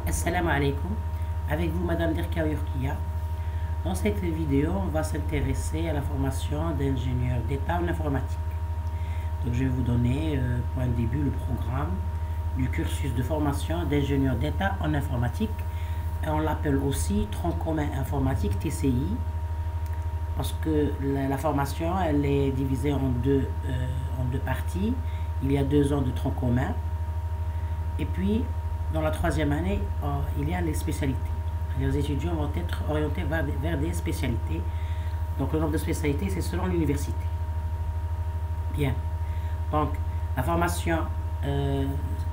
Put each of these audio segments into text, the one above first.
Assalamu alaikum, avec vous Madame Dirka Yurkia. Dans cette vidéo, on va s'intéresser à la formation d'ingénieur d'État en informatique. Donc je vais vous donner pour un début le programme du cursus de formation d'ingénieur d'État en informatique. Et on l'appelle aussi tronc commun informatique TCI, parce que la formation elle est divisée en deux parties. Il y a 2 ans de tronc commun, et puis dans la 3e année, il y a les spécialités. Les étudiants vont être orientés vers des spécialités. Donc le nombre de spécialités, c'est selon l'université. Bien. Donc la formation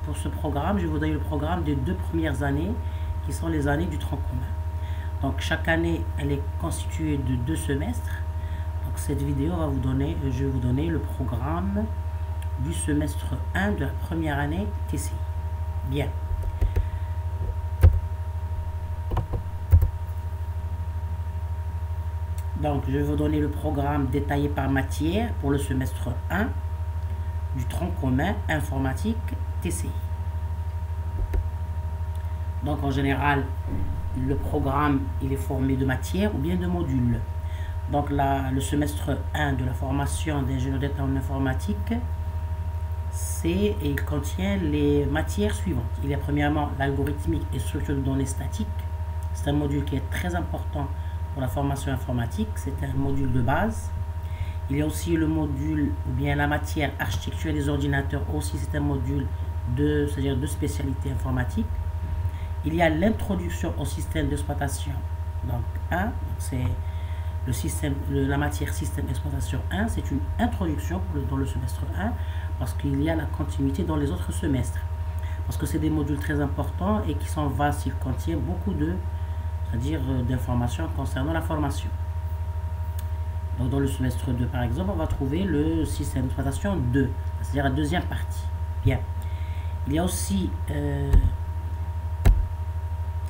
pour ce programme, je vais vous donner le programme des 2 premières années, qui sont les années du tronc commun. Donc chaque année, elle est constituée de 2 semestres. Donc cette vidéo va vous donner, je vais vous donner le programme du semestre 1 de la première année TCI. Bien. Donc, je vais vous donner le programme détaillé par matière pour le semestre 1 du tronc commun informatique TCI. Donc, en général, le programme, il est formé de matières ou bien de modules. Donc, le semestre 1 de la formation d'ingénieur d'État en informatique, il contient les matières suivantes. Il y a premièrement l'algorithmique et structure de données statiques. C'est un module qui est très important pour la formation informatique, c'est un module de base. Il y a aussi le module ou bien la matière architecture des ordinateurs, aussi c'est un module c'est-à-dire de spécialité informatique. Il y a l'introduction au système d'exploitation, donc 1, c'est le système, la matière système exploitation 1, c'est une introduction dans le semestre 1, parce qu'il y a la continuité dans les autres semestres, parce que c'est des modules très importants et qui sont vastes, ils contiennent beaucoup d'informations concernant la formation. Donc dans le semestre 2 par exemple, on va trouver le système d'exploitation 2, c'est-à-dire la 2e partie. Bien. Il y a aussi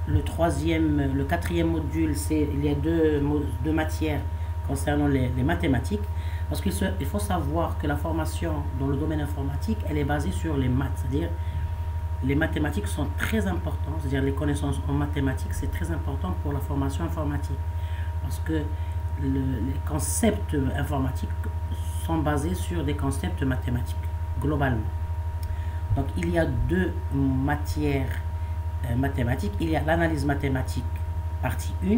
le 4e module, il y a deux matières concernant les mathématiques, parce qu'il faut savoir que la formation dans le domaine informatique, elle est basée sur les maths, c'est-à-dire les mathématiques sont très importantes, c'est-à-dire les connaissances en mathématiques, c'est très important pour la formation informatique, parce que les concepts informatiques sont basés sur des concepts mathématiques, globalement. Donc il y a 2 matières mathématiques, il y a l'analyse mathématique, partie 1,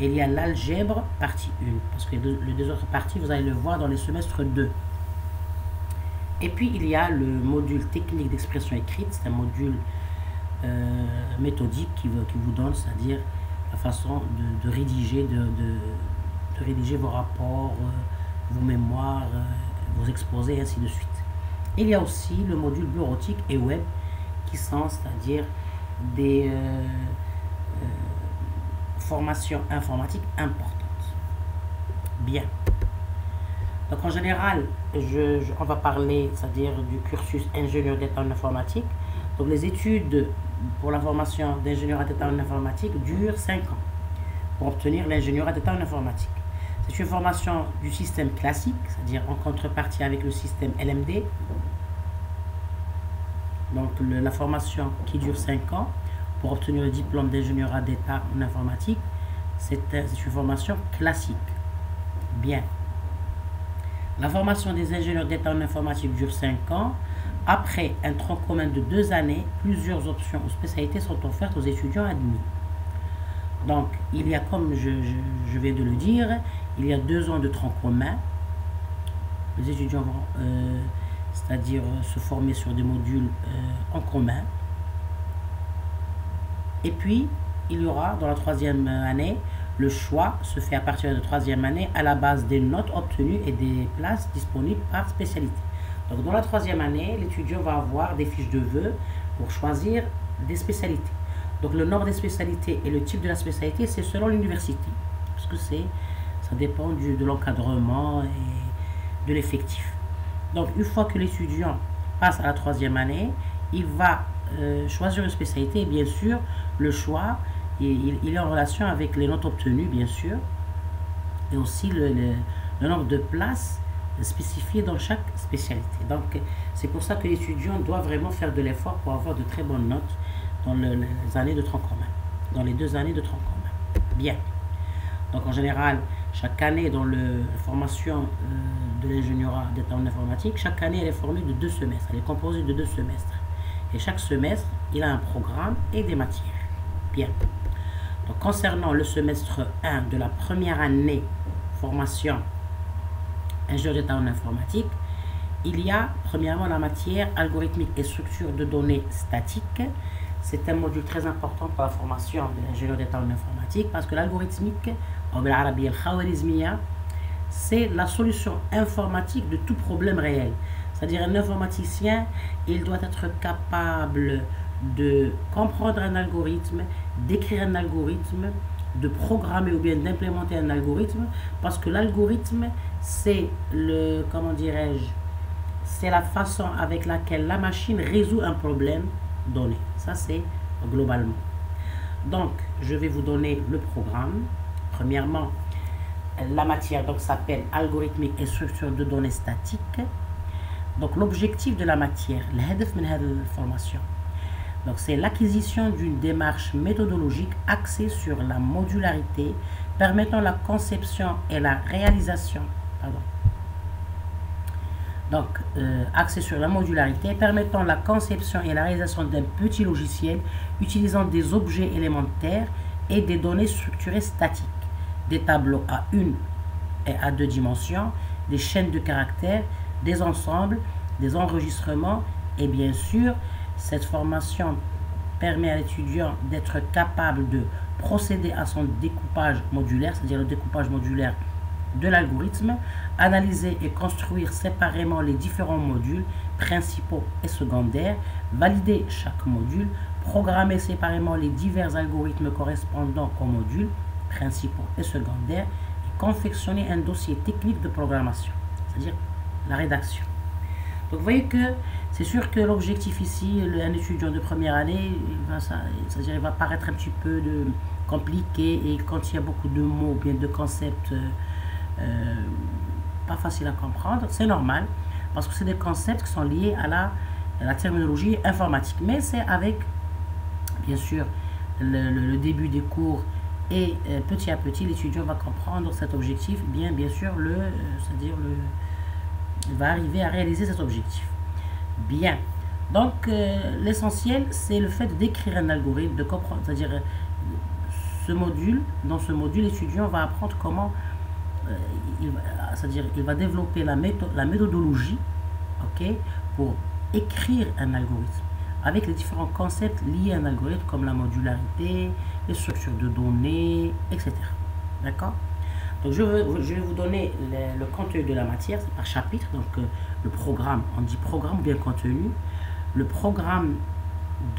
et il y a l'algèbre, partie 1, parce que les 2 autres parties, vous allez le voir dans les semestres 2. Et puis il y a le module technique d'expression écrite, c'est un module méthodique qui vous donne, c'est-à-dire la façon de rédiger, de rédiger vos rapports, vos mémoires, vos exposés, et ainsi de suite. Il y a aussi le module bureautique et web, qui sont, c'est-à-dire des formations informatiques importantes. Bien. Donc en général, on va parler, c'est-à-dire du cursus ingénieur d'État en informatique. Donc les études pour la formation d'ingénieur d'État en informatique durent 5 ans pour obtenir l'ingénieur d'État en informatique. C'est une formation du système classique, c'est-à-dire en contrepartie avec le système LMD. Donc la formation qui dure 5 ans pour obtenir le diplôme d'ingénieur d'État en informatique, c'est une formation classique. Bien. La formation des ingénieurs d'État en informatique dure 5 ans. Après un tronc commun de 2 années, plusieurs options ou spécialités sont offertes aux étudiants admis. Donc, il y a, comme je viens de le dire, il y a 2 ans de tronc commun. Les étudiants vont, c'est-à-dire se former sur des modules en commun. Et puis, il y aura dans la 3e année, le choix se fait à partir de la 3e année à la base des notes obtenues et des places disponibles par spécialité. Donc dans la 3e année, l'étudiant va avoir des fiches de vœux pour choisir des spécialités. Donc le nombre de spécialités et le type de la spécialité, c'est selon l'université, parce que ça dépend de l'encadrement et de l'effectif. Donc une fois que l'étudiant passe à la 3e année, il va choisir une spécialité, et bien sûr le choix il est en relation avec les notes obtenues, bien sûr, et aussi le nombre de places spécifiées dans chaque spécialité. Donc c'est pour ça que l'étudiant doit vraiment faire de l'effort pour avoir de très bonnes notes dans les années de tronc commun, dans les 2 années de tronc commun. Bien. Donc en général, chaque année dans la formation de l'ingénierie d'État en informatique, chaque année elle est formée de 2 semestres, elle est composée de 2 semestres. Et chaque semestre, il a un programme et des matières. Bien. Donc concernant le semestre 1 de la première année formation ingénierie d'État en informatique, il y a premièrement la matière algorithmique et structure de données statiques. C'est un module très important pour la formation de l'ingénieur d'État en informatique parce que l'algorithmique, en arabe, c'est la solution informatique de tout problème réel. C'est-à-dire un informaticien, il doit être capable de comprendre un algorithme, d'écrire un algorithme, de programmer ou bien d'implémenter un algorithme, parce que l'algorithme, c'est le, comment dirais-je, c'est la façon avec laquelle la machine résout un problème donné. Ça, c'est globalement. Donc, je vais vous donner le programme. Premièrement, la matière s'appelle algorithmique et structure de données statiques. Donc, l'objectif de la matière, l'hadaf min hadi formation, donc c'est l'acquisition d'une démarche méthodologique axée sur la modularité, permettant la conception et la réalisation. Donc, axé sur la modularité, permettant la conception et la réalisation d'un petit logiciel utilisant des objets élémentaires et des données structurées statiques, des tableaux à 1 et à 2 dimensions, des chaînes de caractères, des ensembles, des enregistrements et bien sûr, cette formation permet à l'étudiant d'être capable de procéder à son découpage modulaire, c'est-à-dire le découpage modulaire de l'algorithme, analyser et construire séparément les différents modules principaux et secondaires, valider chaque module, programmer séparément les divers algorithmes correspondant aux modules principaux et secondaires et confectionner un dossier technique de programmation, c'est-à-dire la rédaction. Donc vous voyez que c'est sûr que l'objectif ici, un étudiant de première année, il va paraître un petit peu compliqué et quand il y a beaucoup de mots ou bien de concepts pas faciles à comprendre, c'est normal parce que c'est des concepts qui sont liés à la terminologie informatique. Mais c'est avec, bien sûr, le début des cours et petit à petit, l'étudiant va comprendre cet objectif. Bien sûr, il va arriver à réaliser cet objectif. Bien. Donc, l'essentiel, c'est le fait d'écrire un algorithme, de comprendre, c'est-à-dire dans ce module, l'étudiant va apprendre comment, il va développer la méthodologie, ok, pour écrire un algorithme, avec les différents concepts liés à un algorithme, comme la modularité, les structures de données, etc. D'accord? Donc, je vais vous donner le contenu de la matière, c'est par chapitre. Donc, le programme, on dit programme ou bien contenu. Le programme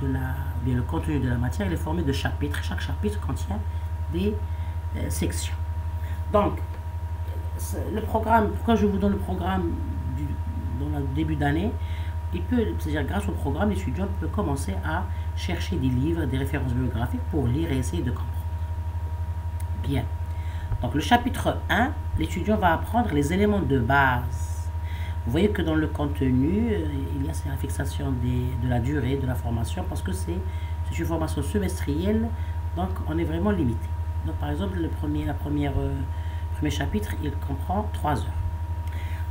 le contenu de la matière, il est formé de chapitres. Chaque chapitre contient des sections. Donc, le programme, pourquoi je vous donne le programme dans le début d'année? C'est-à-dire grâce au programme, l'étudiant peut commencer à chercher des livres, des références bibliographiques pour lire et essayer de comprendre. Bien. Donc le chapitre 1, l'étudiant va apprendre les éléments de base. Vous voyez que dans le contenu, il y a la fixation de la durée de la formation parce que c'est une formation semestrielle, donc on est vraiment limité. Donc par exemple, le premier chapitre, il comprend 3 heures.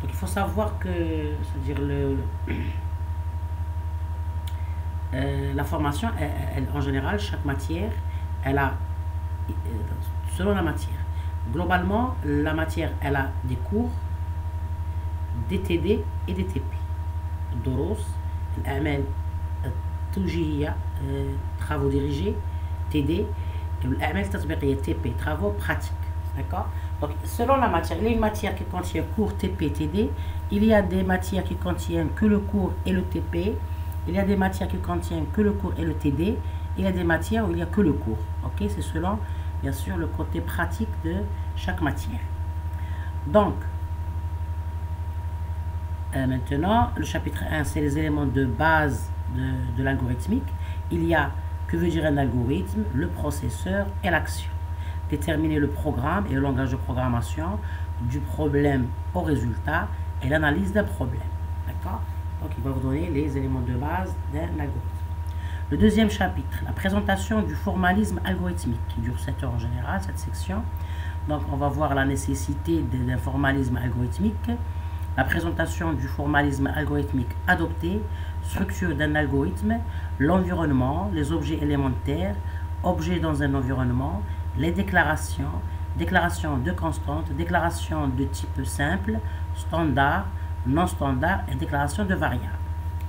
Donc il faut savoir que, c'est-à-dire la formation, en général, chaque matière, elle a, selon la matière, globalement, la matière, elle a des cours, des TD et des TP. Doros, l'AML, Toujiya, travaux dirigés, TD, l'AML tatbiqiya, TP, travaux pratiques. D'accord? Donc, selon la matière, il y a une matière qui contient cours TP, TD. Il y a des matières qui contiennent que le cours et le TP. Il y a des matières qui contiennent que le cours et le TD. Il y a des matières où il n'y a que le cours. Ok? C'est selon, bien sûr, le côté pratique de chaque matière. Donc, maintenant, le chapitre 1, c'est les éléments de base de l'algorithmique. Il y a que veut dire un algorithme, le processeur et l'action. Déterminer le programme et le langage de programmation, du problème au résultat et l'analyse d'un problème. D'accord? Donc, il va vous donner les éléments de base d'un algorithme. Le deuxième chapitre, la présentation du formalisme algorithmique, qui dure 7 heures en général, cette section. Donc on va voir la nécessité d'un formalisme algorithmique, la présentation du formalisme algorithmique adopté, structure d'un algorithme, l'environnement, les objets élémentaires, objets dans un environnement, les déclarations, déclaration de constantes, déclaration de type simple, standard, non standard et déclaration de variables.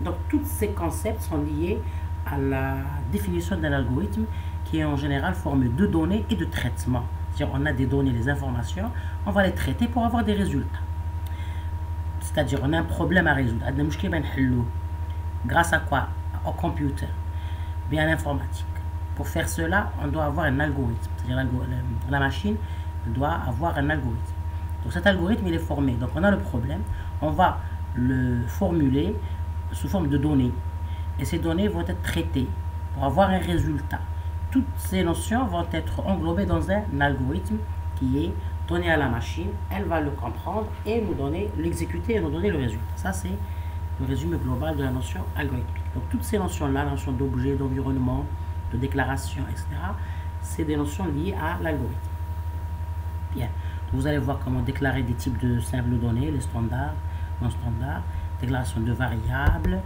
Donc tous ces concepts sont liés à la définition d'un algorithme qui est en général formé de données et de traitements. C'est-à-dire on a des données, des informations, on va les traiter pour avoir des résultats. C'est-à-dire on a un problème à résoudre, grâce à quoi? Au computer, bien à l'informatique. Pour faire cela, on doit avoir un algorithme, c'est-à-dire la machine doit avoir un algorithme. Donc cet algorithme il est formé, donc on a le problème, on va le formuler sous forme de données. Et ces données vont être traitées pour avoir un résultat. Toutes ces notions vont être englobées dans un algorithme qui est donné à la machine. Elle va le comprendre et nous donner, l'exécuter et nous donner le résultat. Ça, c'est le résumé global de la notion algorithmique. Donc, toutes ces notions-là, la notion d'objet, d'environnement, de déclaration, etc., c'est des notions liées à l'algorithme. Bien. Donc, vous allez voir comment déclarer des types de simples données, les standards, non standards, déclaration de variables.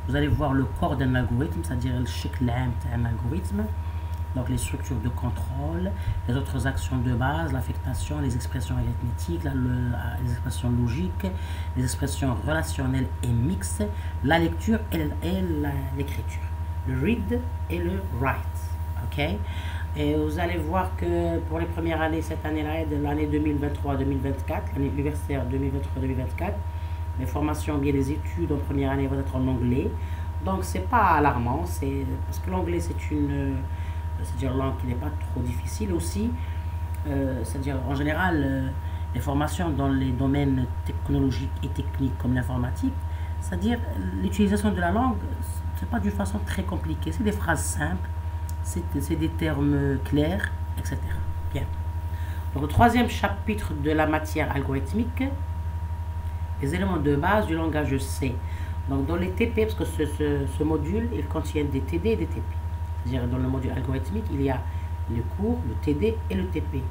Vous allez voir le corps d'un algorithme, c'est-à-dire le shikl d'un algorithme, donc les structures de contrôle, les autres actions de base, l'affectation, les expressions arithmétiques, les expressions logiques, les expressions relationnelles et mixtes, la lecture et l'écriture, le read et le write. Ok. Et vous allez voir que pour les premières années, cette année-là, de l'année 2023-2024, l'année universitaire 2023-2024, les formations, bien les études en première année vont être en anglais. Donc c'est pas alarmant, c'est parce que l'anglais c'est une langue qui n'est pas trop difficile aussi. C'est-à-dire en général les formations dans les domaines technologiques et techniques comme l'informatique, c'est-à-dire l'utilisation de la langue, c'est pas d'une façon très compliquée, c'est des phrases simples, c'est des termes clairs, etc. Bien. Donc le troisième chapitre de la matière algorithmique, les éléments de base du langage C. Donc dans les TP, parce que ce module, il contient des TD et des TP. C'est-à-dire dans le module algorithmique, il y a le cours, le TD et le TP.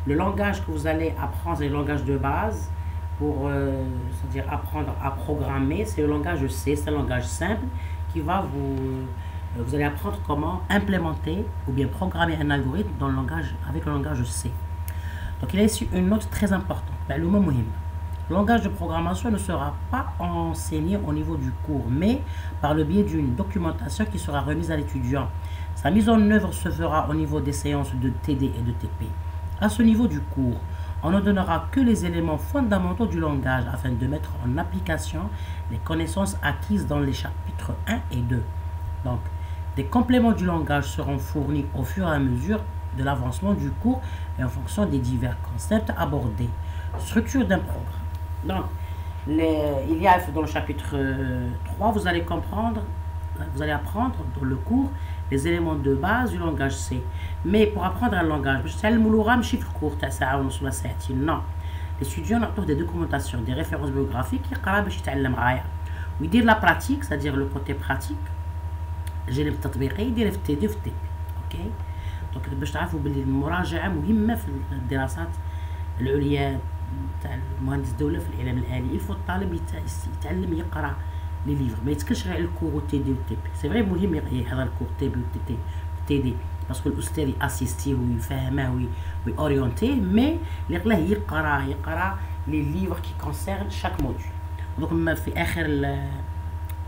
Le langage que vous allez apprendre, c'est le langage de base pour c'est-à-dire apprendre à programmer, c'est le langage C, c'est un langage simple qui va vous allez apprendre comment implémenter ou bien programmer un algorithme dans le langage, avec le langage C. Donc il y a ici une note très importante, le mot muhim. Le langage de programmation ne sera pas enseigné au niveau du cours, mais par le biais d'une documentation qui sera remise à l'étudiant. Sa mise en œuvre se fera au niveau des séances de TD et de TP. À ce niveau du cours, on ne donnera que les éléments fondamentaux du langage afin de mettre en application les connaissances acquises dans les chapitres 1 et 2. Donc, des compléments du langage seront fournis au fur et à mesure de l'avancement du cours et en fonction des divers concepts abordés. Structure d'un programme. Donc, il y a dans le chapitre 3, vous allez comprendre, vous allez apprendre dans le cours les éléments de base du langage C. Mais pour apprendre un langage, non. Les étudiants ont des documentations, des références bibliographiques qui dire la pratique, c'est-à-dire le côté pratique. J'ai le تطبيقي يدير في TD وفي TP. OK. Donc باش تعرفوا باللي المراجعه مهمه في الدراسات العليا تاع المهندس الدوله في الاعلام الالي. الفو الطالب يتعلم يقرا لي ليفر، ما يتكلش غير على الكور تي دي وتي بي. سي فري مهم يحضر الكور تي بي وتي دي باسكو الاستاذ ياسيستيه ويفهمه ويورينتيه، مي اللي قلاه يقرا لي ليفر كي كونسيرن شاك موديول. دونك في اخر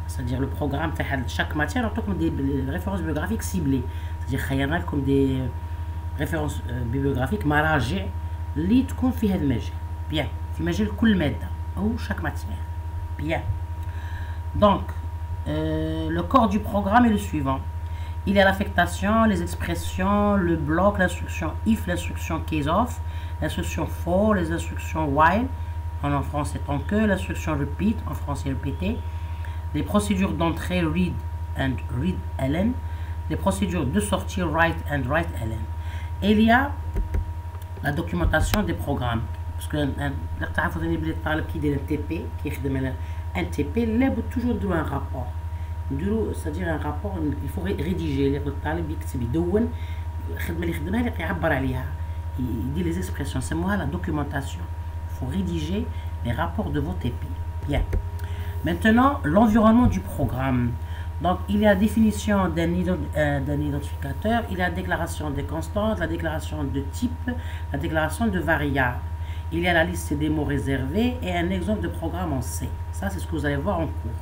c'est-à-dire le programme de chaque matière, on a des références bibliographiques ciblées. C'est-à-dire qu'il y a comme des références bibliographiques maragées qui sont dans ce majeur. Bien. في مجال كل مادة ou chaque matière. Bien. Donc, le corps du programme est le suivant. Il y a l'affectation, les expressions, le bloc, l'instruction if, l'instruction case of, l'instruction for, les instructions while, en français tant que, l'instruction repeat, en français répéter, les procédures d'entrée read and read ln, les procédures de sortie write and write ln. Et il y a la documentation des programmes. Parce que un TP qui est un TP, il a toujours un rapport. c'est-à-dire un rapport, il faut rédiger الطالب يكتب يدون الخدمه اللي خدمها اللي يعبر عليها يدير les expressions سموها la documentation. Il faut rédiger les rapports de vos TP. Bien. Maintenant, l'environnement du programme. Donc, il y a définition d'un identificateur, il y a déclaration des constantes, la déclaration de type, la déclaration de variable. Il y a la liste des mots réservés et un exemple de programme en C. Ça, c'est ce que vous allez voir en cours.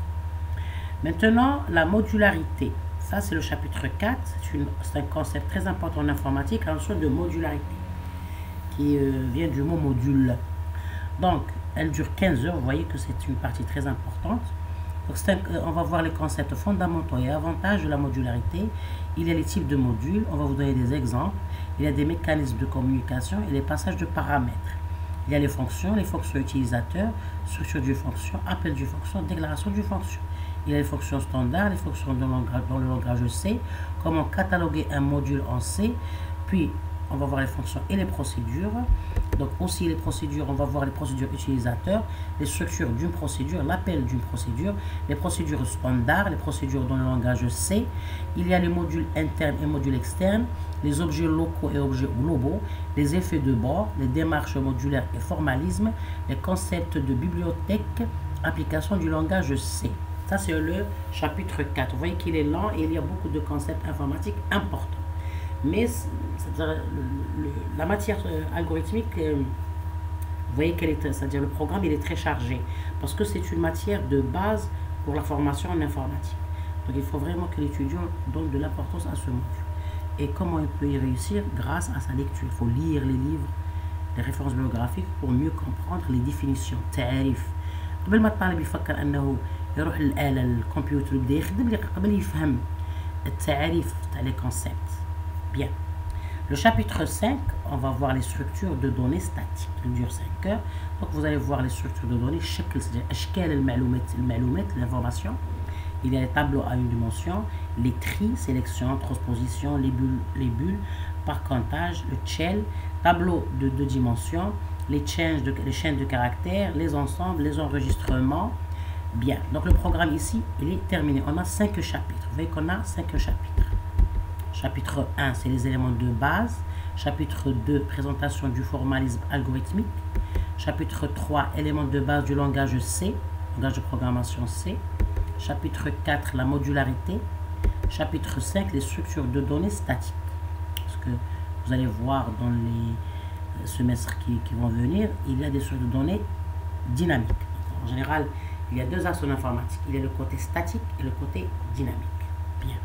Maintenant, la modularité. Ça, c'est le chapitre 4. C'est un concept très important en informatique, la notion de modularité, qui vient du mot module. Donc, elle dure 15 heures. Vous voyez que c'est une partie très importante. Donc, on va voir les concepts fondamentaux et avantages de la modularité. Il y a les types de modules. On va vous donner des exemples. Il y a des mécanismes de communication et les passages de paramètres. Il y a les fonctions utilisateurs, structure du fonction, appel du fonction, déclaration du fonction. Il y a les fonctions standards, les fonctions dans le langage C, comment cataloguer un module en C, puis on va voir les fonctions et les procédures. Donc aussi les procédures, on va voir les procédures utilisateurs, les structures d'une procédure, l'appel d'une procédure, les procédures standards, les procédures dans le langage C. Il y a les modules internes et modules externes, les objets locaux et objets globaux, les effets de bord, les démarches modulaires et formalisme, les concepts de bibliothèque, application du langage C. Ça, c'est le chapitre 4. Vous voyez qu'il est lent et il y a beaucoup de concepts informatiques importants. Mais la matière algorithmique, vous voyez qu'elle est, c'est-à-dire le programme, il est très chargé parce que c'est une matière de base pour la formation en informatique. Donc, il faut vraiment que l'étudiant donne de l'importance à ce module. Et comment il peut y réussir? Grâce à sa lecture. Il faut lire les livres, les références bibliographiques pour mieux comprendre les définitions. تعريف. قبل ما الطالب يفكر أنه يروح للآلة الكمبيوتر ويبدا يخدم اللي قبل يفهم التعريف تاع لي كونسيبت. Bien. Le chapitre 5, on va voir les structures de données statiques. Il dure 5 heures. Donc vous allez voir les structures de données, c'est-à-dire أشكال المعلومات, l'information. Il y a les tableaux à une dimension, les tris, sélection, transposition, les bulles par comptage, le shell, tableau de 2 dimensions, les chaînes de caractères, les ensembles, les enregistrements. Bien, donc le programme ici, il est terminé. On a 5 chapitres. Vous voyez qu'on a 5 chapitres. Chapitre 1, c'est les éléments de base. Chapitre 2, présentation du formalisme algorithmique. Chapitre 3, éléments de base du langage C, langage de programmation C. Chapitre 4, la modularité. Chapitre 5, les structures de données statiques. Parce que vous allez voir dans les semestres qui vont venir, il y a des structures de données dynamiques. En général, il y a 2 axes en informatique. Il y a le côté statique et le côté dynamique. Bien.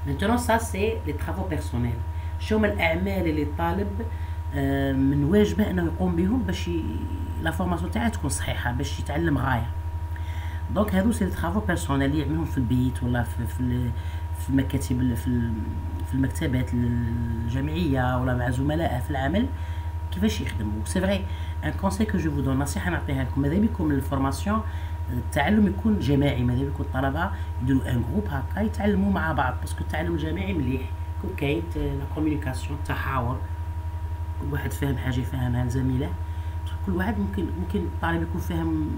Maintenant, ça, c'est les travaux personnels. شو هما الأعمال اللي الطالب من واجبه أنه يقوم بهم باش لا فورماسيون تاعها تكون صحيحة باش يتعلم غاية. دونك هادو سي لي طرافو بيرسونيل اللي يعملهم في البيت ولا في المكاتب في المكتبات الجامعية ولا مع زملائه في العمل كيفاش يخدموا. سي فري ان كونساي كو جو فو دون، نصيحة نعطيها لكم، ماذا بكم الفورماسيون التعلم يكون جماعي، ماذا بكم الطلبة يديروا ان جروب هكا يتعلموا مع بعض، باسكو التعلم الجماعي مليح، يكون كاين لا كومونيكاسيون، التحاور، كل واحد فاهم حاجة يفهمها لزميله، كل واحد ممكن الطالب يكون فاهم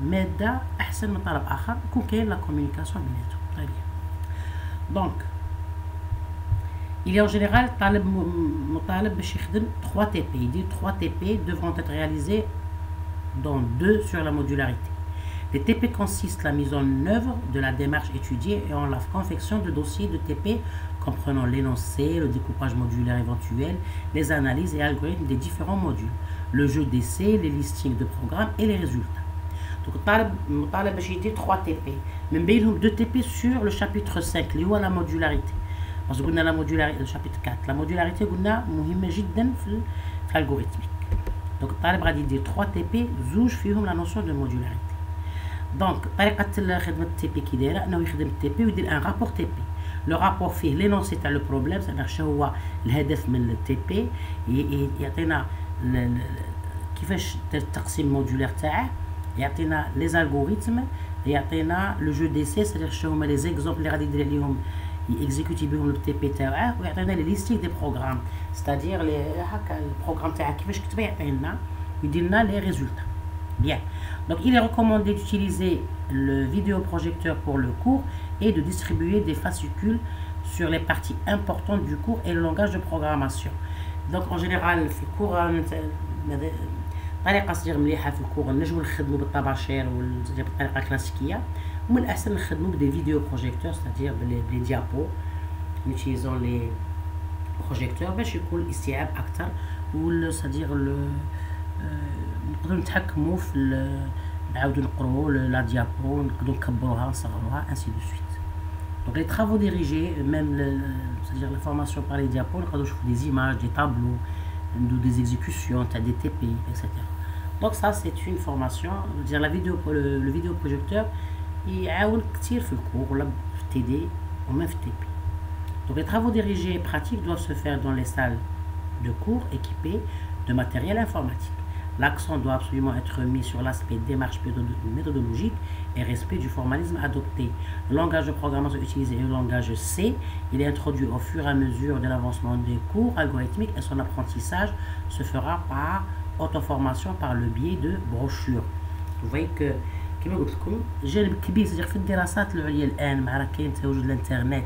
مادة أحسن من طالب آخر، يكون كاين لا كومونيكاسيون بيناتهم. طيب دونك il y a en général مطالب باش يخدم 3 TP. Il dit 3 TP devront être réalisés dont 2 sur la modularité. Les TP consistent la mise en œuvre de la démarche étudiée et en la confection de dossiers de TP comprenant l'énoncé, le découpage modulaire éventuel, les analyses et algorithmes des différents modules, le jeu d'essai, les listings de programmes et les résultats. Donc المطالب باش يدير 3 TP، من بينهم 2 TP sur le chapitre 5 اللي هو la modularité. parce que قلنا la modularité le chapitre 4 la modularité قلنا مهمة جدا في الالغوريثميك. donc الطالب غادي يدير 3 TP، زوج فيهم la notion de modularité. donc طريقة خدمة TP كي دايرة انه يخدم TP ويدير ان رابور TP. لو رابور فيه لينونسي تاع لو بروبليم، سيغ شنو هو الهدف من TP، يعطينا كيفاش التقسيم المودولير تاعه، يعطينا لي زالغوريثم، يعطينا لو جو ديسي، سيغ شنو هما لي زيكزومبل اللي غادي يدير عليهم يكزيكوتي بهم لو تي بي تاعه، ويعطينا لي ليستينغ دي بروغرام، ستادير لي هكا البروغرام تاعه كيفاش كتبه يعطينا ويدير لنا لي ريزولتا. Bien. Donc, il est recommandé d'utiliser le vidéoprojecteur pour le cours et de distribuer des fascicules sur les parties importantes du cours et le langage de programmation. Donc, en général, في الكور طريقة صدير مليحة في الكور نجمو نخدمو بالطباشير بالطريقة الكلاسيكية ومن الأحسن نخدمو بدي فيديو بروجيكتور ستادير بلي ديابو نوتيليزون لي بروجيكتور باش يكون الاستيعاب أكثر ستادير نقدرو نتحكمو في نعاودو نقرو لا ديابو نقدرو نكبروها نصغروها انسي دو سويت. Donc les travaux dirigés, même c'est-à-dire la formation par les diapos, on peut des images, des tableaux, des exécutions, des TP, etc. Donc ça c'est une formation, dire la vidéo, le vidéoprojecteur, il aide كتير في الcours, ولا في TD ou même في TP. Donc les travaux dirigés et pratiques doivent se faire dans les salles de cours équipées de matériel informatique. L'accent doit absolument être mis sur l'aspect démarche méthodologique et respect du formalisme adopté. Le langage de programmation utilisé est le langage C. Il est introduit au fur et à mesure de l'avancement des cours algorithmiques et son apprentissage se fera par auto-formation par le biais de brochures. Vous voyez que كما قلت لكم جانب كبير في الدراسات العليا الآن مع كاين تواجد الانترنت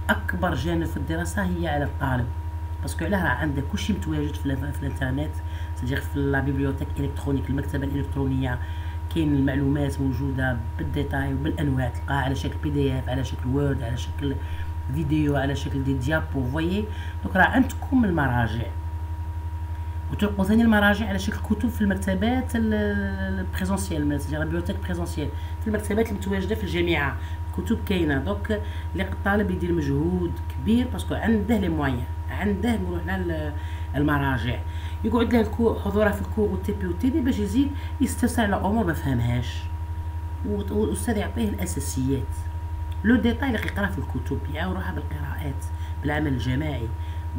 أكبر جانب في الدراسة هي على الطالب. باسكو علاه راه عندك كلشي متواجد في الانترنت سادير في لا بيبليوتيك الكترونيك المكتبه الالكترونيه كاين المعلومات موجوده بالديتاي وبالانواع تلقاها على شكل PDF على شكل وورد على شكل فيديو على شكل دي ديابو فويي. دونك راه عندكم المراجع وتلقوا ثاني المراجع على شكل كتب في المكتبات البريزونسيال سادير لا بيبليوتيك بريزونسيال في المكتبات المتواجده في الجامعه كتب كاينه. دونك اللي الطالب يدير مجهود كبير باسكو عنده لي مويان عنده نقولوا حنا المراجع يقعد له حضوره في الكور والتي بي والتي دي باش يزيد يستفسر على امور ما فهمهاش والاستاذ يعطيه الاساسيات. لو ديتاي اللي يقرا في الكتب يعاون روحه بالقراءات بالعمل الجماعي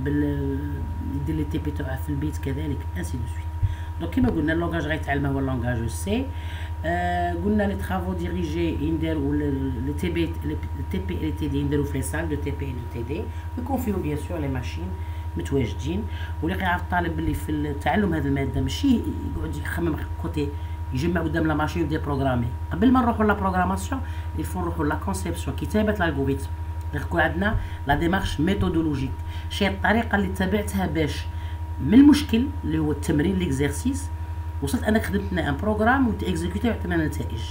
يدير لي تي بي تاعه في البيت كذلك انسي دو سويت. دونك كيما قلنا اللونغاج غيتعلمه هو اللونغاج سي. قلنا لي ترافو ديريجي ينديروا لي تي بي اي لي تي دي ينديروا في لي سال دو تي بي اي دو تي دي ويكون فيهم بيان سور لي ماشين متواجدين. واللي كيعرف الطالب بلي في التعلم هذه الماده ماشي يقعد يخمم كوتي يجمع قدام لا ماشين ويبدا بروغرامي. قبل ما نروحوا لا بروغراماسيون يفون نروحوا لا كونسيبسيون كتابه الالغوريثم يكون عندنا لا ديمارش ميثودولوجيك شي الطريقه اللي تبعتها باش من المشكل اللي هو التمرين ليكزيرسيس وصلت انك خدمت لنا ان بروغرام وتاكزيكوتي وعطينا نتائج.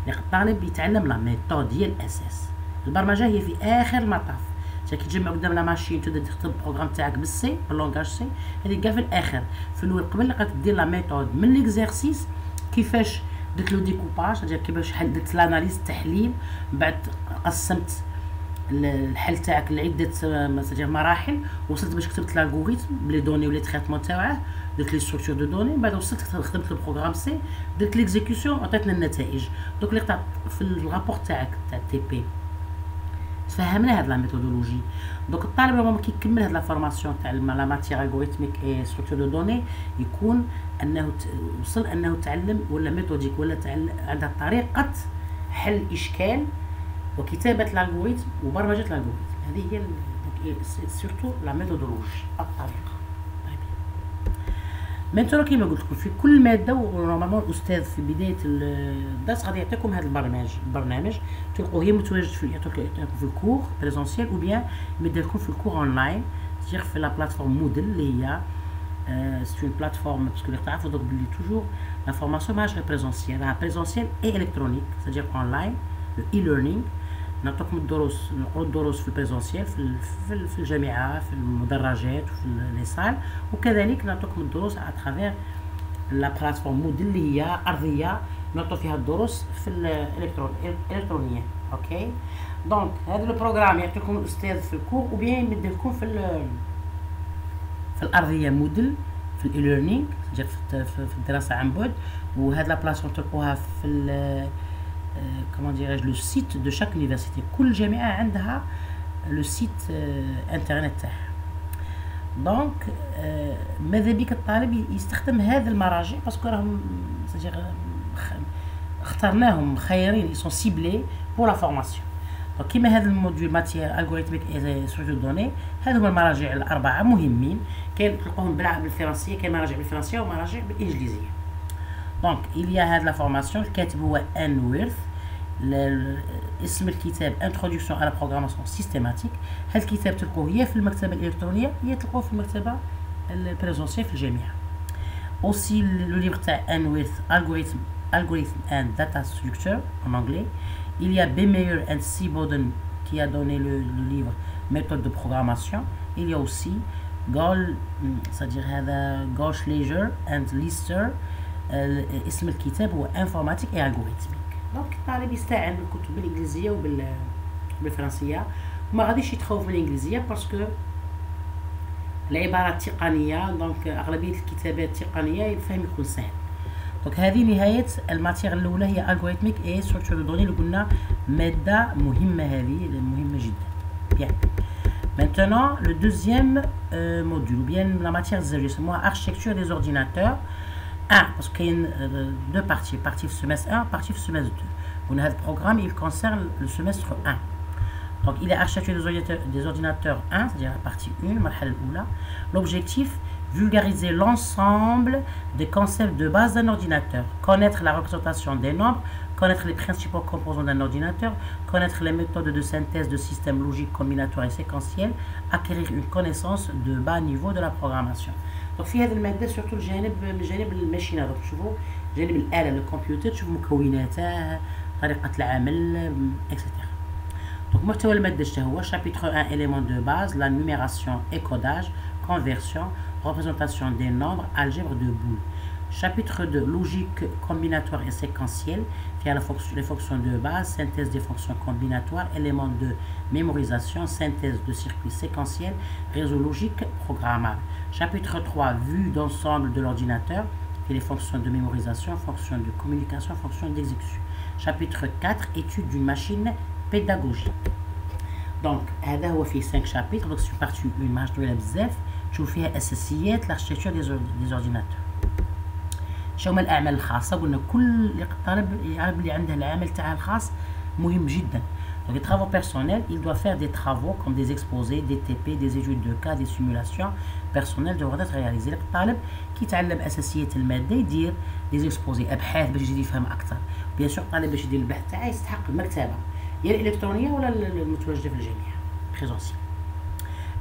يعني الطالب يتعلم لا ميثود هي الاساس. البرمجه هي في اخر المطاف كي تجمع قدام لا ماشين تبدا تكتب البروغرام تاعك بالسي باللونغاج سي هذه كاع في الاخر. في الاول قبل لقاك دير لا ميثود من ليكزيرسيس كيفاش درت لو ديكوباج كيفاش درت لاناليز التحليل من بعد قسمت الحل تاعك لعده مراحل وصلت باش كتبت الالغوريثم بلي دوني ولي تريتمون تاعه درت لي ستركتور دو دوني من بعد وصلت خدمت البروغرام سي درت ليكزيكسيون عطيتنا النتائج. دونك اللي في الرابور تاعك تاع تي بي تفهمنا هاد لا ميثودولوجي. دونك الطالب لما كيكمل هاد لا فورماسيون تاع لا ماتيير الغوريثميك اي ستركتور دو دوني يكون انه وصل انه تعلم ولا ميثوديك ولا عندها طريقه حل اشكال وكتابه الالغوريثم وبرمجه الالغوريثم. هذه هي سورتو لا ميثودولوجي الطريقه. مينتورا كيما قلت لكم في كل ماده ونورمالمون الاستاذ في بدايه الدرس غادي يعطيكم هذا البرنامج تلقوه هي متواجد يعطيكم في الكور بريزونسيال او بيان يمد لكم في الكور اونلاين سيغ في لا بلاتفورم مودل اللي هي سي اون بلاتفورم باسكو اللي تعرفوا دوك بلي توجور لا فورماسيون ماهاش غير بريزونسيال راها بريزونسيال اي الكترونيك سادير اونلاين لو اي ليرنينغ. نعطيكم الدروس نقروا الدروس في البريزونسيال في الجامعه في المدرجات وفي لي سال وكذلك نعطيكم الدروس على ترافير لا بلاتفورم موديل اللي هي ارضيه نعطوا فيها الدروس في الالكترونيه. اوكي دونك هذا البروغرام يعطيكم الاستاذ في الكور او بيان يمد لكم في الارضيه موديل في الاي ليرنينغ في الدراسه عن بعد. وهاد لا بلاتفورم تلقوها في comment dirais-je le site de chaque université. كل جامعة عندها لو سيت انترنت تاعها. دونك ماذا بك الطالب يستخدم هذه المراجع باسكو راهم اخترناهم خيرين يسون سيبلي بور لا فورماسيون. دونك كيما هذا الموديول ماتيير الغوريثميك اي ستركتور دوني هذو هما المراجع الاربعه مهمين. كاين تلقاهم بالفرنسيه كاين مراجع بالفرنسيه ومراجع بالانجليزيه. دونك إليا هاد لا فورماسيون الكاتب هو ان ويرث. اسم الكتاب انتروداكسيون على بروغراماسيون سيستيماتيك. هاد الكتاب تلقوه يا في المكتبه الالكترونيه يا تلقوه في المكتبه البريزونسيال في الجامعه. اوسي لو ليفر تاع ان ويرث algorithm and data structure en anglais. Il y a Bemeyer and Seaboden qui a donné le livre méthode de programmation. Il y a aussi c'est-à-dire هذا Gauch-Leger and Lister. اسم الكتاب هو انفورماتيك اي الغوريثميك. دونك الطالب يستعين بالكتب بالانجليزيه وبالفرنسيه وما غاديش يتخوف من الانجليزيه باسكو العبارات تقنيه دونك اغلبيه الكتابات التقنيه الفهم يكون سهل. دونك هذه نهايه الماتيغ الاولى هي الغوريثميك اي ستركتور دو دوني اللي قلنا ماده مهمه هذه مهمه جدا. بيان maintenant le deuxième module ou bien la matière zéro يسموها architecture des ordinateurs. parce qu'il y a deux parties, partie du semestre 1, partie du semestre 2. Le programme il concerne le semestre 1. Donc il est architecture des ordinateurs 1, c'est-à-dire la partie 1, l'objectif, vulgariser l'ensemble des concepts de base d'un ordinateur, connaître la représentation des nombres, connaître les principaux composants d'un ordinateur, connaître les méthodes de synthèse de systèmes logiques combinatoires et séquentiels, acquérir une connaissance de bas niveau de la programmation. Donc في هذه الماده سورتو الجانب الماشينه. دونك تشوفوا جانب الاله الكمبيوتر تشوفوا مكوناتها طريقه العمل اكسيتيرا. دونك محتوى الماده اش هو chapitre 1 éléments de base la numération et codage conversion représentation des nombres algèbre de Boole. Chapitre 2 logique combinatoire et séquentielle via les fonctions de base, synthèse des fonctions combinatoires, éléments de mémorisation, synthèse de circuits séquentiels, réseau logique programmable. Chapitre 3 vue d'ensemble de l'ordinateur et les fonctions de mémorisation, fonctions de communication, fonctions d'exécution. Chapitre 4 étude d'une machine pédagogique. Donc هذا هو فيه 5 chapitres. Donc sur partie 1 ما طويله بزاف تشوف فيها اساسيات l'architecture des ordinateurs. شو هما الاعمال الخاصه؟ قلنا كل طالب يعرف اللي عنده العمل تاعه الخاص مهم جدا. Donc les travaux personnels, il doit faire des travaux comme des exposés, des TP, des études de cas, des simulations personnelles devront être réalisées. الطالب كي يتعلم اساسيات الماده يدير des exposés ابحاث باش يزيد يفهم اكثر. بيان سور الطالب باش يدير البحث تاعه يستحق المكتبه يا الالكترونيه ولا المتواجده في الجامعه بريزونسيال.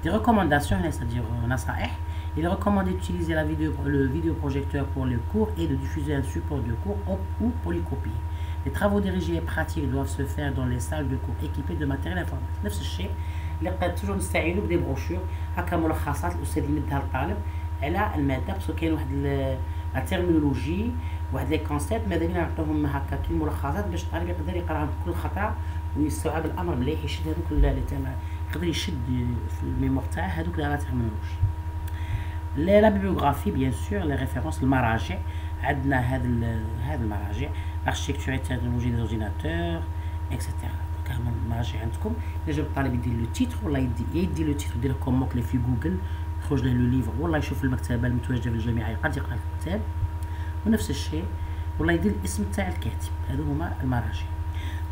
Des recommandations, c'est-à-dire نصائح. Il est recommandé d'utiliser le vidéoprojecteur pour le cours et de diffuser un support de cours ou polycopier. Les travaux dirigés et pratiques doivent se faire dans les salles de cours équipées de matériel informatique. نفس الشيء اللي قد توجور نستعينوا بدي بروشور هكا ملخصات الاستاذ يمدها للطالب على الماده باسكو كاين واحد الترمينولوجي واحد لي كونسيبت ماذا بينا نعطيوهم هكا كي ملخصات باش الطالب يقدر يقراهم بكل خطره ويستوعب الامر مليح يشد هذوك اللي يقدر يشد في الميمور تاعه هذوك لا ترمينولوجي. لا بيبيوغرافي بيان سور لي ريفيرونس المراجع عندنا هاد المراجع l'architecture et technologie des ordinateurs اكسيتيرا. دونك هما المراجع عندكم. الا جاب الطالب يدير لو تيتر ولا يدير لو تيتر يدير كوم موكلي في جوجل يخرج له لو ليفر ولا يشوف المكتبه المتواجده في الجامعه يقدر يقرا الكتاب ونفس الشيء ولا يدير الاسم تاع الكاتب. هادو هما المراجع.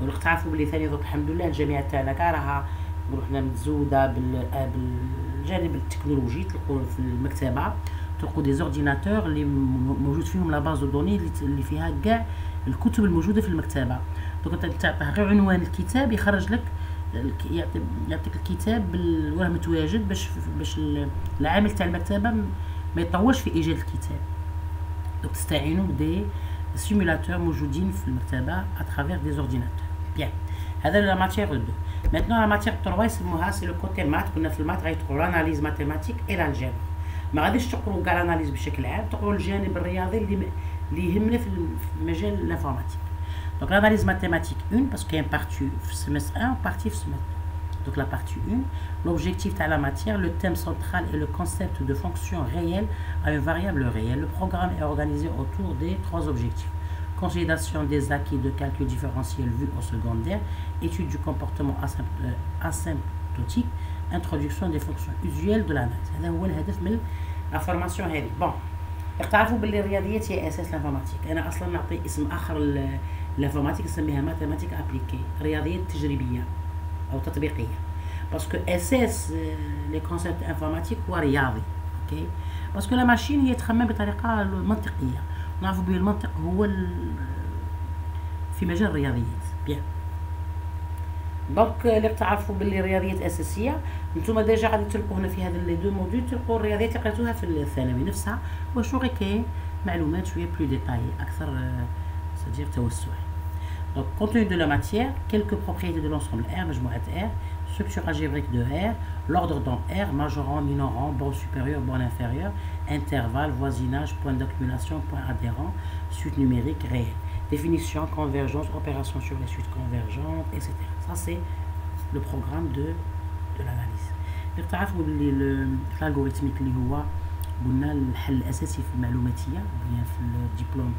ولو تعرفوا بلي ثاني دوك الحمد لله الجامعه تاعنا كاع راها روحنا متزوده بالجانب التكنولوجي. تلقوا في المكتبه تلقوا دي زورديناتور اللي موجود فيهم لا باز دو دوني اللي فيها كاع الكتب الموجوده في المكتبه. دونك انت تعطيه غير عنوان الكتاب يخرج لك يعطيك الكتاب واه متواجد باش العامل تاع المكتبه ما يطولش في ايجاد الكتاب. دونك تستعينوا بدي سيمولاتور موجودين في المكتبه اترافير دي زورديناتور. بيان هذا لا ماتيير 2. maintenant la matière 3 يسموها سي لو كوتي مات. كنا في المات غيتقروا لاناليز ماتيماتيك اي لالجبر. ما غاديش تقروا كاع الاناليز بشكل عام تقروا الجانب الرياضي اللي يهمنا في مجال الانفورماتيك. دونك l'analyse mathématique 1 parce qu'il y a une partie في semestre 1 partie في semestre 2. Donc la partie 1 l'objectif de la matière, le thème central est le concept de fonction réelle à une variable réelle. Le programme est organisé autour des 3 objectifs: consolidation des acquis de calcul différentiel vu au secondaire, étude du comportement asymptotique, introduction des fonctions usuelles de l'analyse. هذا هو الهدف من الفورماسيون هذه. بون تعرفوا باللي الرياضيات هي اساس الانفورماتيك. انا اصلا نعطي اسم اخر الانفورماتيك نسميها ماتيماتيك ابليكي، رياضيات تجريبيه او تطبيقيه، باسكو اساس لي كونسيبت انفورماتيك هو رياضي. اوكي باسكو لا ماشين هي تخمم بطريقه منطقيه نعرفوا به المنطق هو في مجال الرياضيات. بيان دونك اللي تعرفوا باللي الرياضيات اساسيه، نتوما ديجا غادي تلقوا هنا في هذا لي دو موديول تلقوا الرياضيات اللي قريتوها في الثانوي نفسها، واش غير كاين معلومات شويه بلو ديتاي اكثر سادير توسعي. Donc, compte tenu de la matière, quelques propriétés de l'ensemble R, مجموعة R, structure algébrique de R, l'ordre dans R, majorant, minorant, borne supérieure, borne inférieure, intervalle, voisinage, point d'accumulation, point adhérent, suite numérique réelle, définition, convergence, opération sur les suites convergentes, etc. Ça, c'est le programme de l'analyse. تعرفوا باللي الالغوريثميك اللي هو قلنا الحل الاساسي في المعلوماتيه بيان في الدبلوم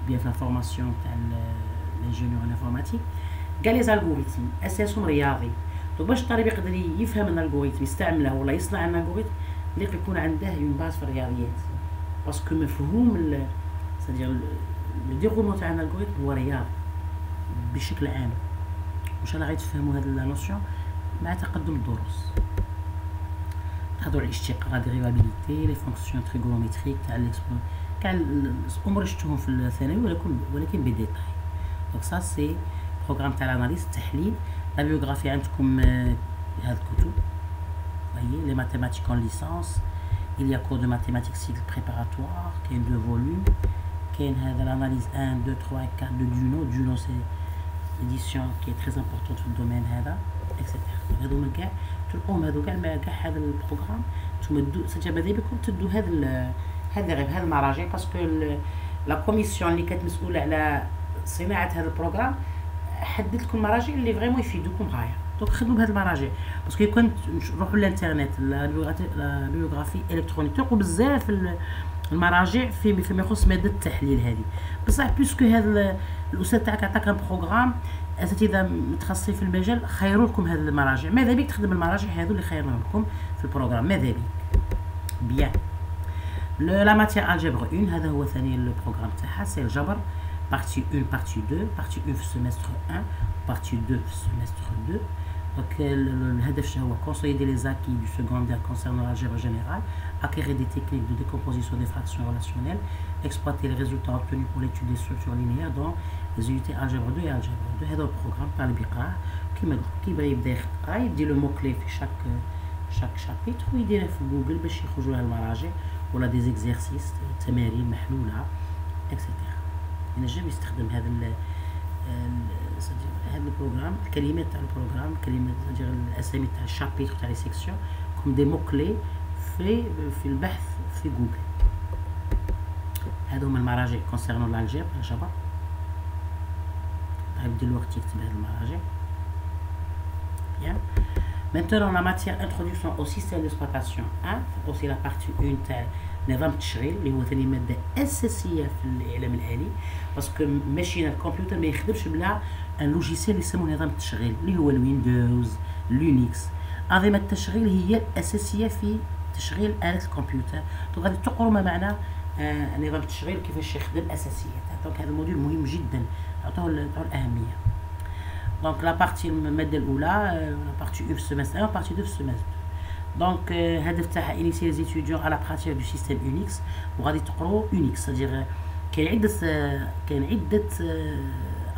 بيان في الفورماسيون تاع الانجينيور انفورماتيك، قال لي زالغوريثم اساسهم رياضي. دونك باش الطالب يقدر يفهم الالغوريثم يستعمله ولا يصنع الالغوريثم اللي يكون عنده اون باز في الرياضيات، باسكو مفهوم سادير لو ديغولمون تاع الالغوريثم هو رياضي بشكل عام. ان شاء الله غيتفهموا هاد لا نوسيون مع تقدم الدروس. تهضروا على الاشتقاق، ديريفابيليتي، لي فونكسيون تريغونوميتريك تاع ليكسبون، كاع الامور شفتوهم في الثانوي ولكن بديتاي. دونك سا سي بروغرام تاع الاناليز التحليل. لا بيوغرافي عندكم هاد الكتب هي لي ماتيماتيك اون ليسانس، il y a cours de mathématiques cycle préparatoire كاين 2 فوليوم، كاين هذا l'analyse 1 2 3 4 de Duno c'est l'édition qui est très importante في الدومين هذا etc. هذوما كاع تلقوهم هذو كاع هذا البروغرام نتوما سجل ماذا بكم تدوا هذا غير هذه المراجع، باسكو لا كوميسيون اللي كانت مسؤوله على صناعه هذا البروغرام حددت لكم المراجع اللي فريمون يفيدوكم غايه. دونك خدموا بهذه المراجع، باسكو كنت نروحوا للانترنت لا بيوغرافي الكترونيك تلقوا بزاف المراجع فيما يخص ماده التحليل هذه. بصح بيسكو هذا الاستاذ تاعك عطاك ان بروغرام اساتذه متخصصين في المجال خيروا لكم هذه المراجع، ماذا بك تخدم المراجع هذو اللي خيرناهم لكم في البروغرام، ماذا بك. بيان لا ماتيير الجبر 1 هذا هو ثاني البروغرام تاعها، سي الجبر بارتي 1 بارتي 2 بارتي 1 في السيمستر 1 بارتي 2 في السيمستر 2. Donc الهدف هو consolider les acquis du secondaire concernant l'algèbre générale, acquérir des techniques de décomposition des fractions relationnelles, exploiter les résultats obtenus pour l'étude des structures linéaires dans les unités algèbre 2 et algèbre 2. هذا البروغرام تاع البقرا كيما قلت كيبغي يبدا يقرا يدير لو مو كلي في chaque شابيتر ويديرها في جوجل باش يخرجوا له المراجع ولا دي زيكزارسيس تمارين محلوله اكسيتيرا. ينجم يستخدم هذا البروغرام الكلمات تاع البروغرام كلمات الاسامي تاع الشابيتر تاع لي سيكسيون كوم دي مو كلي في البحث في جوجل. هادو هما المراجع كونسيرنون لالجبر الجبر. غيبدا الوقت يكتب هاد المراجع. Bien. Maintenant la matière introduction au système d'exploitation 1 aussi la partie 1 تاع نظام التشغيل اللي هو ثاني ماده اساسيه في الاعلام الالي، باسكو ماشين الكمبيوتر ما يخدمش بلا ان لوجيسيال اللي يسموه نظام التشغيل اللي هو الويندوز لينكس. انظمه التشغيل هي الاساسيه في تشغيل اله الكمبيوتر. دونك غادي تقروا ما معنى نظام التشغيل كيفاش يخدم اساسيات. دونك هذا الموديول مهم جدا عطوه الاهميه. دونك لا بارتي الماده الاولى لا بارتي 1 في السيمستر 1 بارتي 2 في السيمستر. دونك هدف تاعها انيسيي لي ستوديون على براتيك دو سيستيم يونيكس، وغادي تقروا يونيكس سادير كاين عده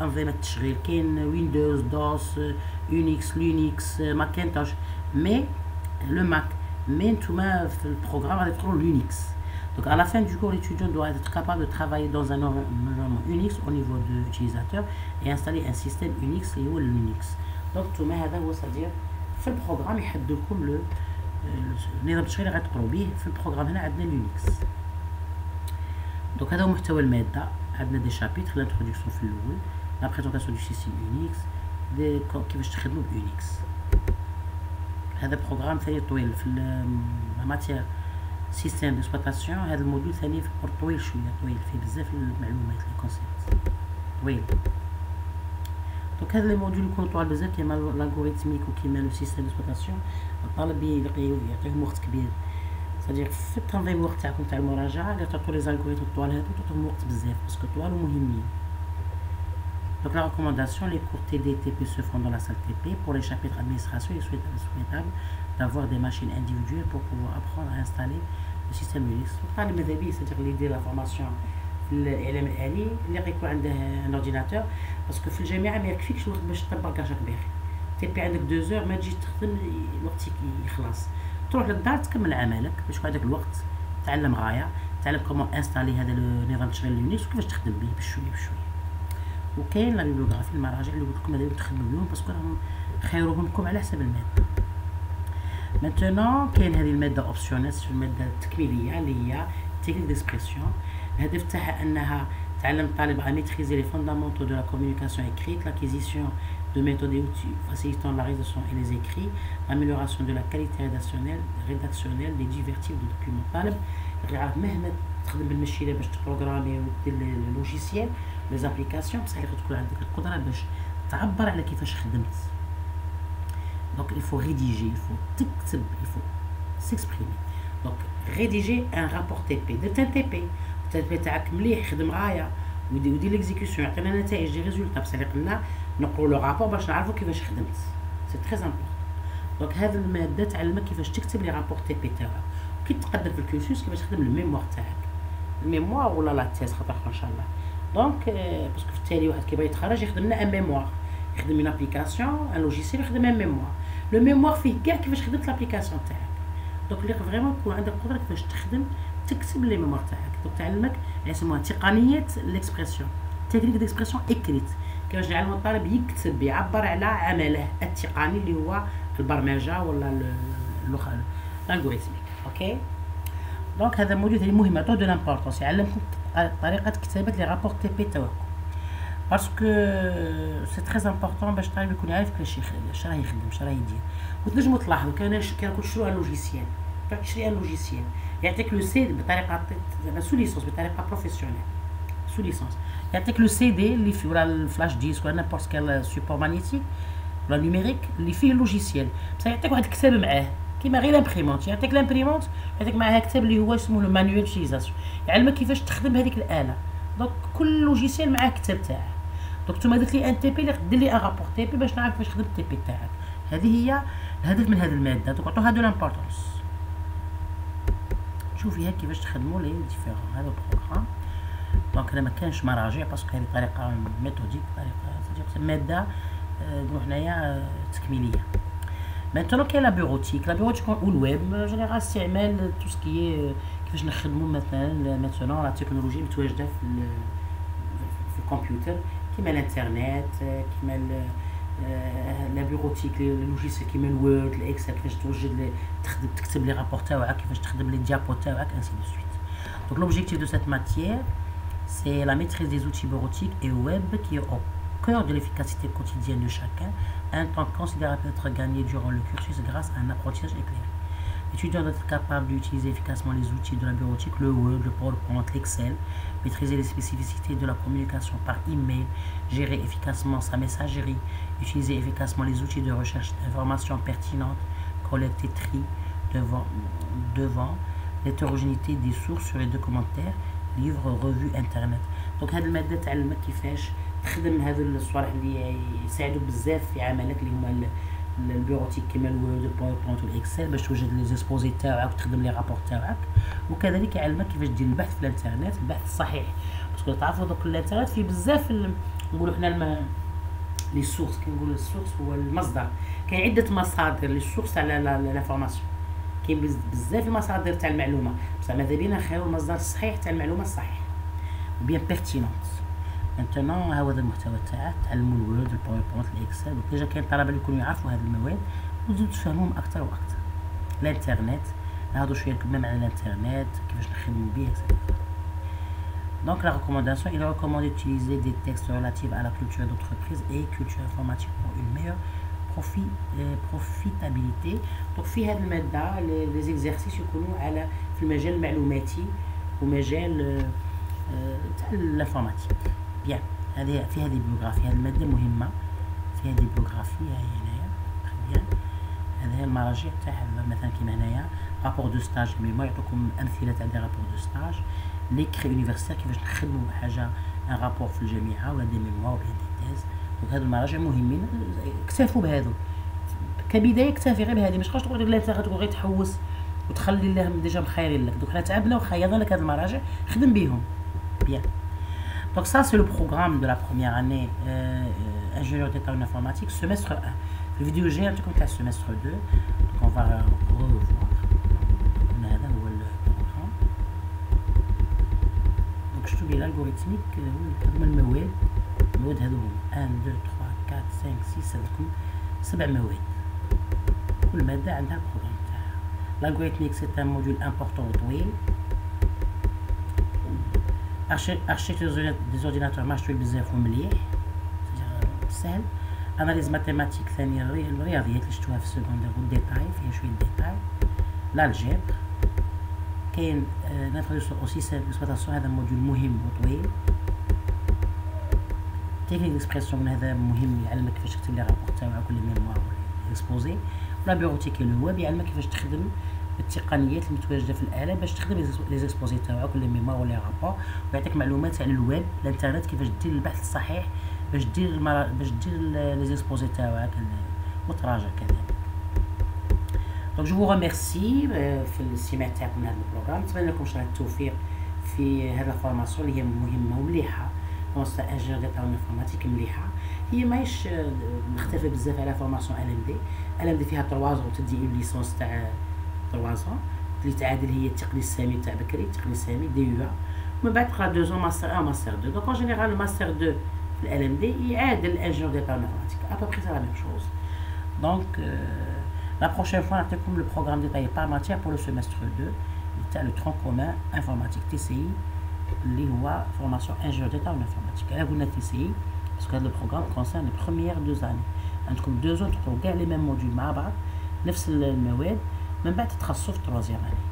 انظمه التشغيل، كاين ويندوز دوس يونيكس لينكس ماكنتوش مي لو ماك مي نتوما في البروغرام غادي تقروا لينكس. Donc à la fin du cours, l'étudiant doit être capable de travailler dans un environnement Unix au niveau de l'utilisateur et installer un système Unix اللي هو Linux. Donc نتوما هذا هو سادير في البروغرام يحدد لكم النظام التشغيل اللي غتقراو به. في البروغرام هنا عندنا لينكس. دونك هذا هو محتوى الماده. عندنا دي شابيتر لانتروداكسيون في الاول، لا بريزونطاسيون دو سيستيم يونيكس، كيفاش تخدموا بيونيكس. هذا بروغرام ثاني طويل في الماتير سيستيم ديكسبلوطاسيون. هذا الموديول ثاني طويل شويه، طويل فيه بزاف المعلومات لي كونسيبت طويل. دونك هذا الموديول يكون طوال بزاف كيما الالغوريثميك وكيما لو سيستيم ديكسبلوطاسيون. الطالب يعطيهم وقت كبير، سادير في التنظيم الوقت تاعكم تاع المراجعه الا تعطوا لي زالغوريثم الطوال هادو تعطوهم وقت بزاف باسكو طوال ومهمين. Donc la recommandation, les cours TD-TP se font dans la salle TP. Pour les chapitres administration, il est souhaitable d'avoir des machines individuelles pour pouvoir apprendre à installer le système Unix. Donc, c'est-à-dire l'idée de la formation في الاعلام الالي اللي غيكون عنده ان اورديناتور، باسكو في الجامعه ما يكفيكش الوقت باش تطبق كاع كبير. تيبي عندك 2 زور ما تجي تخدم وقتك يخلص، تروح للدار تكمل عملك باش يكون عندك الوقت تعلم غايه، تعلم كومون انستالي هذا النظام تشغيل لينكس وكيفاش تخدم به بشويه بشويه. وكاين لا بيبليوغرافي المراجع اللي قلت لكم هذا تخدموا بهم باسكو راهم خيرهم لكم على حسب الماده. مانتونون كاين هذه الماده اوبسيونيل، الماده التكميليه اللي هي تكنيك ديسبريسيون. الهدف تاعها انها تعلم الطالب à maîtriser les fondamentaux de la communication écrite, l'acquisition de méthodes et outils facilitant la rédaction et les écrits, l'amélioration de la qualité rédactionnelle des divers types de documents. الطالب يعرف مهما تخدم بالمشيله باش تبروغرامي ودير لوجيسيال لي زابليكاسيون، بصح تكون عندك القدره باش تعبر على كيفاش خدمت. دونك il faut rédiger, il faut تكتب, il faut s'exprimer. دونك rédiger un rapport TP، درت ان TP تاعك مليح، خدم غايه ودير ليكزيكسيون، عطينا نتائج دي ريزولتا، بصح اللي قلنا نقروا لو رابور باش نعرفوا كيفاش خدمت، سي تري امبورطون. دونك هذه الماده تعلمك كيفاش تكتب لي رابور تي بي تاعك، كي تقدم في الكورسوس كيفاش تخدم الميموار تاعك، الميموار ولا لا تيز خاطر ان شاء الله. دونك باسكو في التالي واحد كيبغي يتخرج يخدم لنا ان ميموار، يخدم اون ابليكاسيون ان لوجيسيال، يخدم ان ميموار. لو ميموار فيه كاع كيفاش خدمت لابليكاسيون تاعك. دونك اللي فريمون يكون عندك القدره كيفاش تخدم تكتب لي ميموار تاعك. دونك تعلمك يسموها تقنيه الاكسبرسيون، تكنيك ديكسبرسيون اكريت، كيفاش نعلم الطالب يكتب يعبر على عمله التقني اللي هو البرمجه ولا الالغوريثميك. اوكي دونك هذا موجود، هذه مهمه تو دو لامبورطونس، يعلمكم طريقه كتابه لي رابور تي بي تاعكم، باسكو سي تري امبورطون باش الطالب يكون عارف كيفاش اش راه يخدم اش راه يدير. وتنجموا تلاحظوا كاين كون تشرو ان لوجيسيال، تشري ان لوجيسيال يعطيك لو سي بطريقه سو ليسونس، بطريقه بروفيسيونيل سو ليسونس، يعطيك لو سي دي اللي فيه ولا الفلاش ديسك ولا نابورت كال سوبور مانيتيك ولا نيميريك اللي فيه اللوجيسيال، بصح يعطيك واحد الكتاب معاه كيما غير لامبريمونت، يعطيك لامبريمونت يعطيك معاها كتاب اللي هو اسمه لو مانيوال اوتيليزاسيون، يعلمك كيفاش تخدم بهذيك الاله. دونك كل لوجيسيال معاه كتاب تاعه. دونك نتوما درت لي ان تي بي اللي دير لي ان رابور تي بي باش نعرف كيفاش خدمت التي بي تاعك. هذه هي الهدف من هذه الماده، دونك عطوها دو لامبورطونس. شوف فيها كيفاش تخدموا لي ديفيرون هذا البروغرام. دونك هنا ما كانش مراجع باسكو هذه طريقه ميثوديك، طريقه ماده نقولوا حنايا تكميليه. مانتونو كاين لا بيروتيك، لا بيروتيك والويب جينيرال استعمال تو سكي كيفاش نخدموا مثلا مانتونو لا تكنولوجي متواجده في الكمبيوتر كيما الانترنت، كيما لا بيروتيك لي لوجيسيال كيما الوورد الاكسل، كيفاش توجد تكتب لي رابور تاعك، كيفاش تخدم لي ديابو تاعك انسي دو سويت. دونك l'objectif de cette matière c'est la maîtrise des outils bureautiques et web qui est au cœur de l'efficacité quotidienne de chacun. Un temps considérable peut être gagné durant le cursus grâce à un apprentissage éclairé. L'étudiant doit être capable d'utiliser efficacement les outils de la bureautique, le Word, le PowerPoint, l'Excel, maîtriser les spécificités de la communication par email, gérer efficacement sa messagerie, utiliser efficacement les outils de recherche d'informations pertinentes, collecter, tri devant l'hétérogénéité des sources sur les documentaires, livres, revues, internet. Donc هذه المادة تعلمك كيفاش تخدم هذو الصوالح اللي يساعدوك بزاف في عملك اللي هما البيروتيك كيما الوورد والباوربوينت والاكسل باش توجد لي زيسبوزي تاعك وتخدم لي رابور تاعك. وكذلك يعلمك كيفاش دير البحث في الانترنت، البحث الصحيح، باسكو تعرفوا دوك الانترنت فيه بزاف نقولوا حنا لي سورس، كنقولوا السورس هو المصدر، كاين عده مصادر لي سورس على لافورماسيون، كاين بزاف المصادر تاع المعلومه، بصح ماذا بينا نخيروا المصدر الصحيح تاع المعلومه الصحيح بيان بيرتينونت. مانتونون ها هو المحتوى تاعك، تعلموا الوورد الباوربوينت الاكسل، وديجا كاين طلبه اللي يكونوا يعرفوا هاد المواد وتزيدوا تفهموهم اكثر واكثر. الانترنت نهضروا شويه كمان على الانترنت كيفاش نخدموا به etc. Donc la recommandation, il est recommandé d'utiliser des textes relatifs à la culture d'entreprise et culture informatique pour une meilleure profitabilité. Donc في هذه المادة les exercices يكونوا على في المجال المعلوماتي ومجال تاع الانفورماتيك. بيان هذه في هذه بيوغرافي، هذه المادة مهمة في هذه بيوغرافي هنايا بيان. هذه هي المراجع تاع مثلا كيما هنايا رابور دو ستاج ميموار، يعطوكم أمثلة تاع دي رابور دو ستاج، ليكري يونيفرسيتير كيفاش نخدموا حاجة ان رابور في الجامعة ولا دي ميموار ولا دي تيز. دونك هادو المراجع مهمين، اكتفوا بهادو كبداية، اكتفي غير بهذه، مش خاص تقعد لا تاخذ غير تحوس وتخلي لهم ديجا مخيرين لك. دوك حنا تعبنا وخيرنا لك هاد المراجع، خدم بيهم بيان. Donc ça, c'est le programme de la première année ingénieur d'état en informatique, semestre 1. La vidéo j'ai un truc comme semestre 2. Donc on va revoir. هذا هو البروغرام. Donc je trouve l'algorithmique هما المواد هذو 1 2 3 4 5 6 7 7 مواد. كل مادة عندها البروغرام تاعها. L'algorithmique c'est un module important وطويل. Architecture des ordinateurs ماشي بزاف ومليح، سهل. اناليز ماتيماتيك ثاني الرياضيات اللي شفتوها في السكوندير والديتاي فيها شويه ديتاي. لالجبر كاين نانتروديكسيون او سيستيم ديكسبلوطاسيون، هذا موديول مهم وطويل. تكنيك ديكسبريسيون هذا مهم، يعلمك كيفاش تكتب لي رابور تاعك كل ميموار اكسبوزي. ولا بيروتيك الويب يعلمك كيفاش تخدم التقنيات المتواجده في الاله باش تخدم لي زيكسبوزي تاعك كل ميموار ولا رابور، ويعطيك معلومات على الويب الانترنت كيفاش دير البحث الصحيح باش دير لي زيكسبوزي تاعك وتراجع كذلك. دونك جو ريميرسي في الاستماع تاعكم لهذا البروغرام. نتمنى لكم ان شاء الله التوفيق في هذه الفورماسيون اللي هي مهمه ومليحه. فورماسيون انجينيور ديتا انفورماتيك مليحه، هي ماهيش مختلفه بزاف على فورماسيون ال ام دي فيها 3 زون تدي اون ليسونس تاع 3 زون اللي تعادل هي التقني السامي تاع بكري، التقني السامي دي يو. ومن بعد تقرا 2 زون ماستر 1 ماستر 2. دونك ان جينيرال الماستر 2 في ال ام دي يعادل الانجينيور ديتا انفورماتيك ابوبري سي لا ميم شوز. دونك la prochaine fois نعطيكم le programme détaillé par matière pour le semestre 2 تاع le tronc commun informatique TCI اللي هو formation ingénieur d'état en informatique. انا قلنا TCI parce que هذا البروغرام concerne les premières 2 années. عندكم 2 ans تقراو كاع لي ميم موديول مع بعض نفس المواد، من بعد تتخصصوا في 3e année.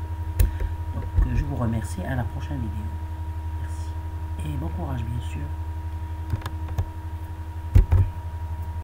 Donc je vous remercie, à la prochaine vidéo. Merci et bon courage bien sûr.